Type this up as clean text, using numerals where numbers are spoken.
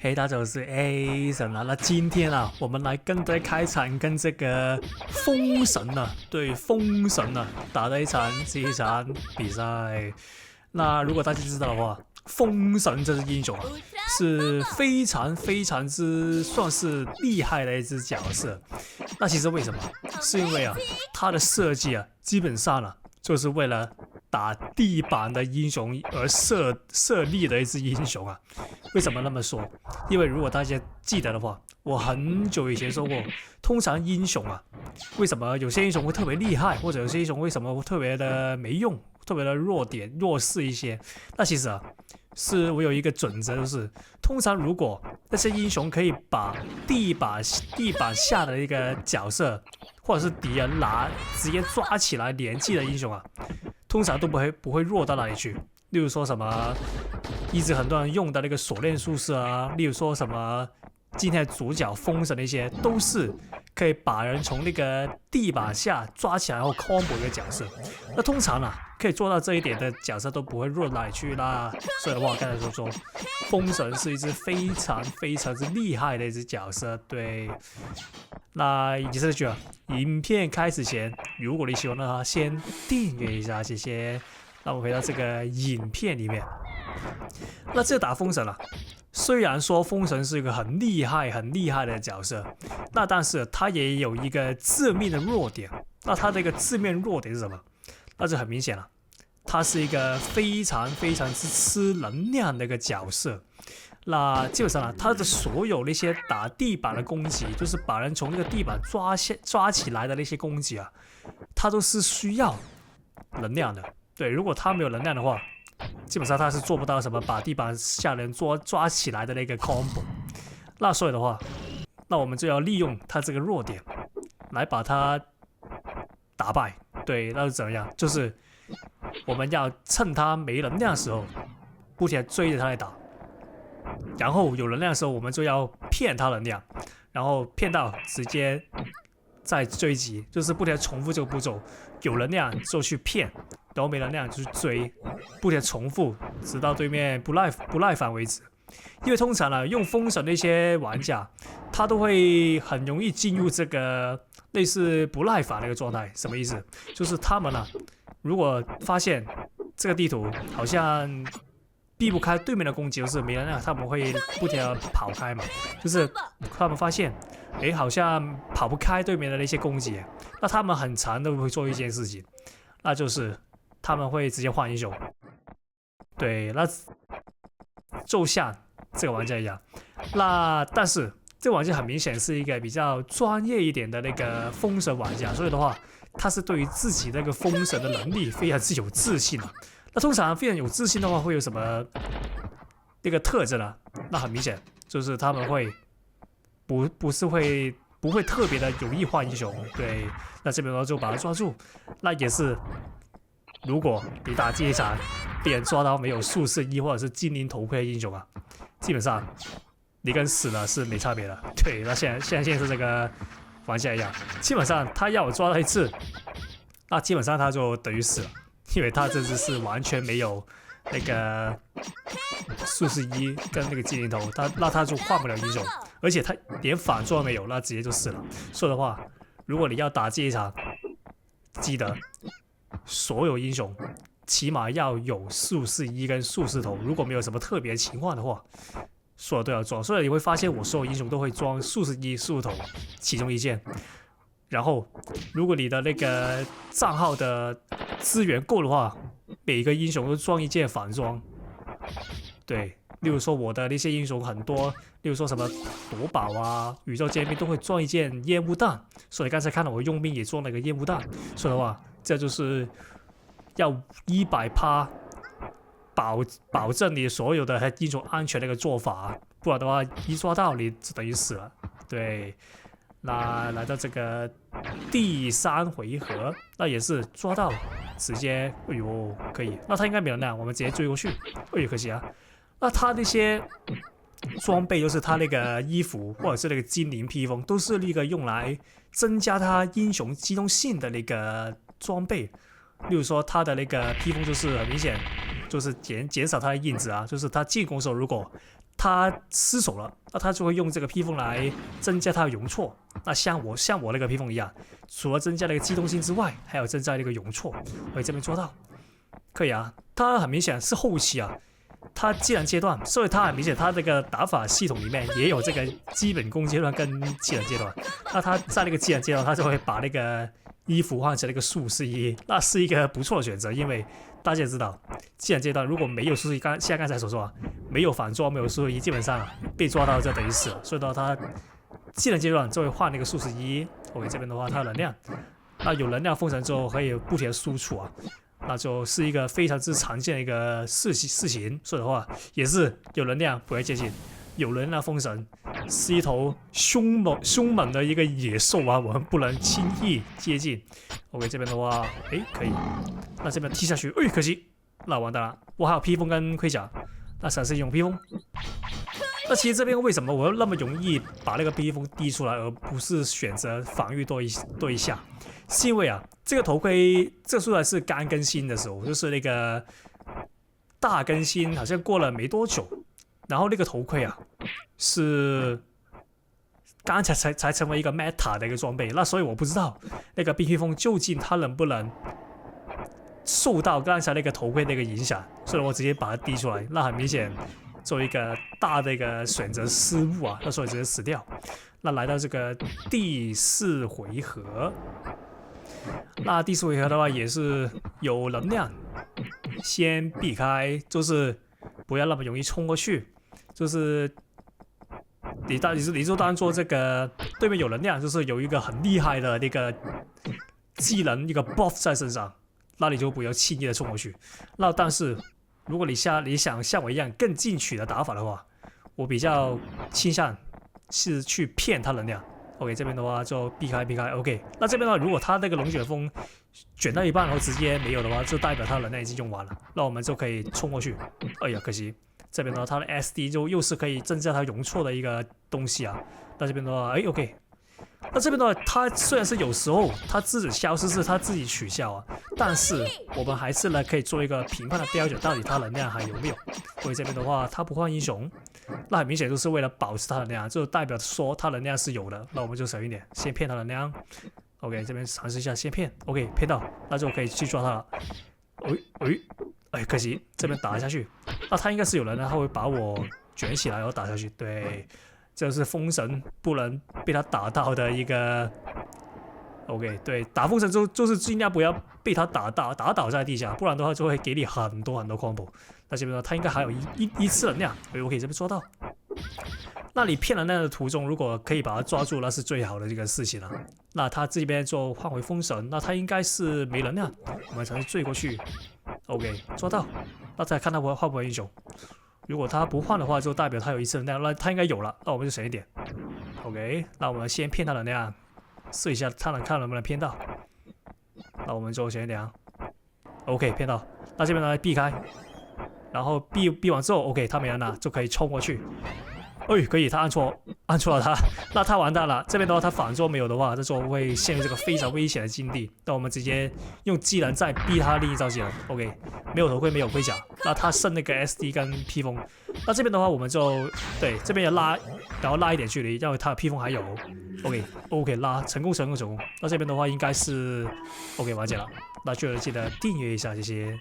嘿，大家好，我是 A 神啊。那今天啊，我們來跟大家開場跟這個風神啊，對，風神啊打的一場比賽。那如果大家知道的話，風神這隻英雄啊，是非常之算是厲害的一隻角色。那其實為什麼？是因為啊，它的設計啊，基本上啊，就是為了打地板的英雄而設立的一隻英雄啊。為什麼那麼說？因為如果大家記得的話，我很久以前說過，通常英雄啊，為什麼有些英雄會特別厲害，或者有些英雄為什麼會特別的沒用，特別的弱勢一些？那其實啊，是我有一個準則，就是通常如果那些英雄可以把地板下的一個角色或者是敵人直接抓起來连擊的英雄啊，通常都不會弱到哪裡去。例如說什麼一直很多人用的那個鎖鏈術士啊，例如說什麼今天的主角風神那些，都是可以把人從那個地板下抓起來然後 combo 一個角色。那通常啊，可以做到這一點的角色都不會弱到哪裡去啦。所以的話，我剛才說風神是一隻非常之厲害的一隻角色。对，那以及這句啊，影片開始前，如果你喜歡的話，先訂閱一下，謝謝。那我們回到這個影片裡面，那這打風神啊，雖然說風神是一個很厲害的角色，那但是他也有一個致命的弱點。那他的一個致命弱點是什麼？那就很明顯了，他是一個非常之吃能量的一個角色。那基本上啊，他的所有那些打地板的攻擊，就是把人從那個地板抓起來的那些攻擊啊，他都是需要能量的。對，如果他沒有能量的話，基本上他是做不到什麼把地板下人抓起來的那個 combo。那所以的話，那我們就要利用他這個弱點來把他打敗。對，那是怎麼樣？就是我們要趁他沒能量的時候，不停地追着他來打，然後有能量的時候，我們就要騙他能量，然後騙到直接再追擊，就是不停地重複這個步驟，有能量就去騙，然後沒能量就去追，不停地重複，直到對面不耐煩為止。因為通常呢，用風神的一些玩家，他都會很容易進入這個類似不耐煩的一個狀態。什麼意思？就是他們呢，如果發現這個地圖好像避不開對面的攻擊，就是沒能量，他們會不停地跑開嘛。就是他們發現，哎，好像跑不開對面的那些攻擊，那他們很常都會做一件事情，那就是他們會直接換英雄。對，那就像這個玩家一樣。那但是這個玩家很明顯是一個比較專業一點的那個風神玩家，所以的話，他是對於自己那個風神的能力非常之有自信的。那通常非常有自信的話，會有什麼那個特徵呢？那很明顯就是他們會不會特別的容易換英雄。對，那這邊的話就把他抓住。那也是，如果你打這一場被人抓到沒有術士衣或者是精靈頭盔的英雄啊，基本上你跟死了是沒差別的。對，那現在是這個玩家一樣，基本上他要我抓到一次，那基本上他就等於死了，因為他這次是完全沒有那個術士衣跟那個精靈頭，那他就換不了英雄，而且他連反撞没有，那直接就死了。所以的話，如果你要打這一場，記得所有英雄起碼要有術士衣跟術士頭，如果沒有什麼特別情況的話，所有都要裝。所以你會發現我所有英雄都會裝術士衣、術士頭其中一件。然後如果你的那個賬號的資源夠的話，每個英雄都裝一件反裝。對，例如說我的那些英雄很多，例如說什麼夺寶啊、宇宙尖兵都會裝一件煙霧彈，所以剛才看到我用兵也裝了一個煙霧彈。所以的話，這就是要100%保證你所有的英雄安全的一個做法，不然的話一抓到你就等於死了。對，那來到這個第3回合，那也是抓到直接，哎呦可以，那他應該沒能量，我們直接追過去。哎呦可惜啊，那他那些裝備就是他那個衣服或者是那個精靈披風，都是那個用來增加他英雄機動性的那個裝備。例如說他的那個披風就是很明顯就是減少他的印子啊，就是他進攻的時候如果他失手了，那他就會用這個披風來增加他的容錯。那像我那個披風一樣，除了增加那個機動性之外，還有增加那個容錯。可以這邊做到，可以啊。他很明顯是後期啊，他技能階段，所以他很明顯他這個打法系統裡面也有這個基本功階段跟技能階段。那他在那個技能階段，他就會把那個衣服換成那個術士衣，那是一個不錯的選擇，因為大家也知道，技能階段如果沒有術士衣，像剛才所說啊，沒有反裝，沒有術士衣，基本上被抓到就等於死了。所以呢，他技能階段就會換那個術士衣。OK， 這邊的話，它有能量，那有能量封神之後可以不停的輸出啊，那就是一個非常之常見的一個事情。所以的話，也是有能量不會接近，有能量封神是一頭凶猛的一個野獸啊，我們不能輕易接近。OK， 這邊的話，可以，那這邊踢下去，可惜，那完蛋了，我還有披風跟盔甲，那嘗試用披風。那其實這邊為什麼我要那麼容易把那個披風滴出來，而不是選擇防禦多一下？是因為啊，這個頭盔這出來是剛更新的時候，就是那個大更新，好像過了沒多久，然後那個頭盔啊是剛才成為一個 meta 的一個裝備，那所以我不知道那個披風究竟它能不能受到剛才那個頭盔的一個影響，所以我直接把它滴出来，那很明顯。做一個大的一個選擇失誤啊，那所以直接死掉。那來到這個第4回合，那第4回合的話也是有能量，先避開，就是不要那麼容易衝過去。就是你就當做這個對面有能量，就是有一個很厲害的那個技能一個 buff 在身上，那你就不要輕易的衝過去。那但是。如果你想像我一樣更進取的打法的話，我比較傾向是去騙他能量。OK， 這邊的話就避開。OK， 那這邊的話，如果他那個龍捲風捲到一半然後直接沒有的話，就代表他的能量已經用完了，那我們就可以衝過去。哎呀，可惜這邊的話，他的 SD 就又是可以增加他容錯的一個東西啊。那這邊的話，OK。那這邊的話，它雖然是有時候它自己消失是它自己取消啊，但是我們還是呢可以做一個評判的標準，到底它能量還有沒有？所以這邊的話，它不換英雄，那很明顯就是為了保持它的能量，就代表說它能量是有的。那我們就省一點，先騙它能量。OK， 這邊嘗試一下先騙 ，OK 騙到，那就可以去抓它了。可惜這邊打下去，那它應該是有人呢，他會把我捲起來然後打下去，對。這是封神不能被他打到的一個 ，OK， 對，打封神就是盡量不要被他打倒在地下，不然的話就會給你很多 combo。那這邊呢，他應該還有一次能量，OK， 這邊抓到。那你騙能量的途中，如果可以把他抓住，那是最好的一個事情了。那他這邊就換回封神，那他應該是沒能量，我們才追過去 ，OK， 抓到。那再看他換不換英雄。如果他不換的話，就代表他有一次能量，那他應該有了，那我们就省一點。OK， 那我們先騙他能量，試一下他看能不能騙到。那我們就省一點啊。OK， 騙到。那這邊呢避開，然後避完之後 ，OK， 他沒人了，就可以衝過去。可以，他按錯了他，那他完蛋了。這邊的話，他反桌沒有的話，這時候會陷入這個非常危險的境地。那我們直接用技能再逼他另一招技能。OK， 沒有頭盔，沒有盔甲，那他剩那個 SD 跟披風。那這邊的話，我們就對這邊要拉，然後拉一點距離，因為他的披風還有。OK， 拉成功。那這邊的話應該是 OK 完結了。那就記得訂閱一下，謝謝。